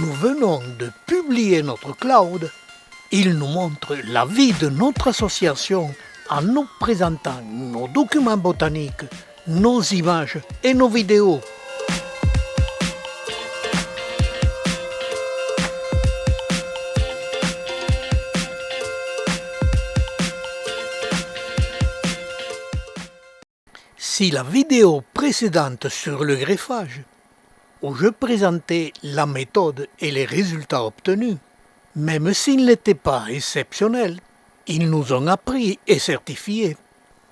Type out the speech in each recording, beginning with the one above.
nous venons de publier notre cloud. Il nous montre la vie de notre association en nous présentant nos documents botaniques, nos images et nos vidéos. Si la vidéo précédente sur le greffage, où je présentais la méthode et les résultats obtenus, même s'ils n'étaient pas exceptionnels, ils nous ont appris et certifiés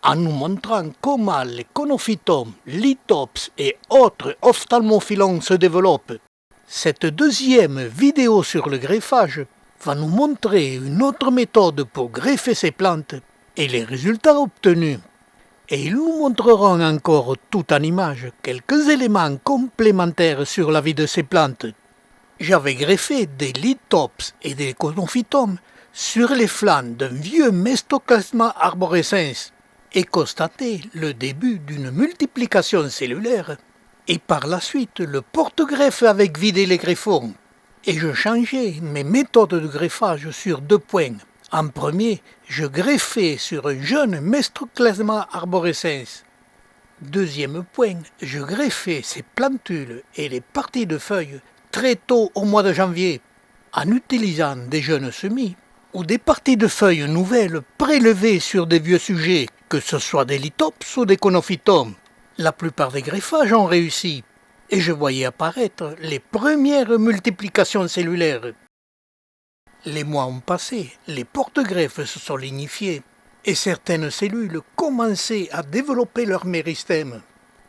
en nous montrant comment les conophytomes, lithops et autres ophtalmophilons se développent. Cette deuxième vidéo sur le greffage va nous montrer une autre méthode pour greffer ces plantes et les résultats obtenus. Et ils nous montreront encore tout en image quelques éléments complémentaires sur la vie de ces plantes. J'avais greffé des lithops et des conophytomes sur les flancs d'un vieux Mestoclasma arborescens et constaté le début d'une multiplication cellulaire et par la suite le porte-greffe avec vidé les greffons. Et je changeais mes méthodes de greffage sur 2 points. En premier, je greffais sur un jeune Mestoclasma arborescens. Deuxième point, je greffais ces plantules et les parties de feuilles très tôt au mois de janvier, en utilisant des jeunes semis ou des parties de feuilles nouvelles prélevées sur des vieux sujets, que ce soit des lithops ou des conophytomes. La plupart des greffages ont réussi, et je voyais apparaître les premières multiplications cellulaires. Les mois ont passé, les porte-greffes se sont lignifiés, et certaines cellules commençaient à développer leur méristème.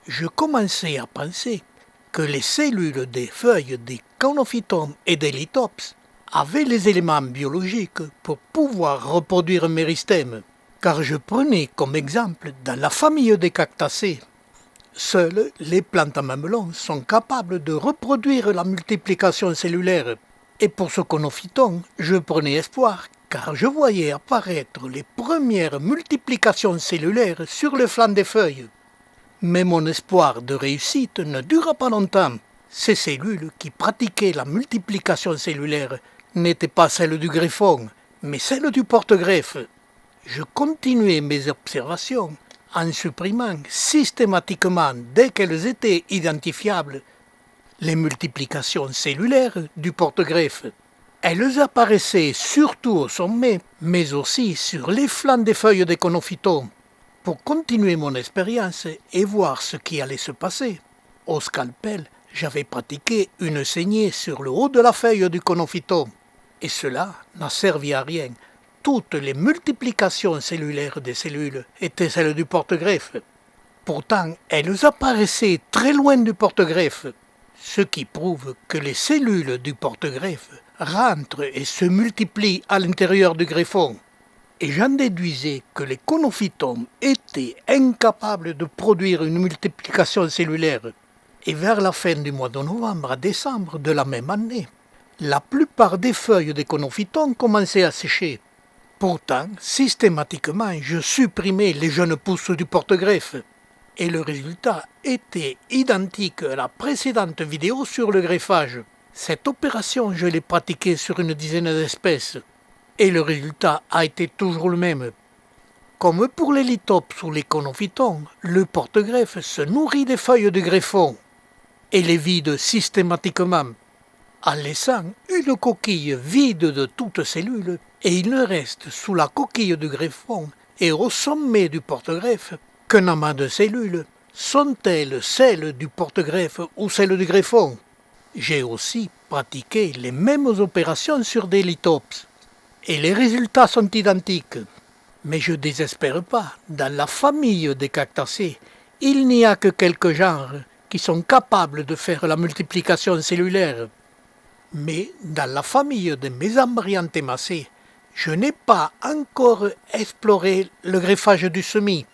Je commençais à penser que les cellules des feuilles des conophytomes et des lithops avaient les éléments biologiques pour pouvoir reproduire un méristème, car je prenais comme exemple dans la famille des cactacées. Seules les plantes à mamelons sont capables de reproduire la multiplication cellulaire. Et pour ce conophyton, je prenais espoir, car je voyais apparaître les premières multiplications cellulaires sur le flanc des feuilles. Mais mon espoir de réussite ne dura pas longtemps. Ces cellules qui pratiquaient la multiplication cellulaire n'étaient pas celles du greffon, mais celles du porte-greffe. Je continuais mes observations en supprimant systématiquement, dès qu'elles étaient identifiables, les multiplications cellulaires du porte-greffe. Elles apparaissaient surtout au sommet, mais aussi sur les flancs des feuilles des conophytomes. Pour continuer mon expérience et voir ce qui allait se passer, au scalpel, j'avais pratiqué une saignée sur le haut de la feuille du conophytome. Et cela n'a servi à rien. Toutes les multiplications cellulaires des cellules étaient celles du porte-greffe. Pourtant, elles apparaissaient très loin du porte-greffe, ce qui prouve que les cellules du porte-greffe rentrent et se multiplient à l'intérieur du greffon. Et j'en déduisais que les conophytomes étaient incapables de produire une multiplication cellulaire. Et vers la fin du mois de novembre à décembre de la même année, la plupart des feuilles des conophytomes commençaient à sécher. Pourtant, systématiquement, je supprimais les jeunes pousses du porte-greffe. Et le résultat était identique à la précédente vidéo sur le greffage. Cette opération, je l'ai pratiquée sur une dizaine d'espèces. Et le résultat a été toujours le même. Comme pour les lithops ou les conophytomes, le porte-greffe se nourrit des feuilles de greffon et les vide systématiquement, en laissant une coquille vide de toute cellule, et il ne reste sous la coquille du greffon et au sommet du porte-greffe qu'un amas de cellules. Sont-elles celles du porte-greffe ou celles du greffon? J'ai aussi pratiqué les mêmes opérations sur des lithops. Et les résultats sont identiques. Mais je ne désespère pas, dans la famille des cactacées, il n'y a que quelques genres qui sont capables de faire la multiplication cellulaire. Mais dans la famille des Mesembryanthemacées, je n'ai pas encore exploré le greffage du semis.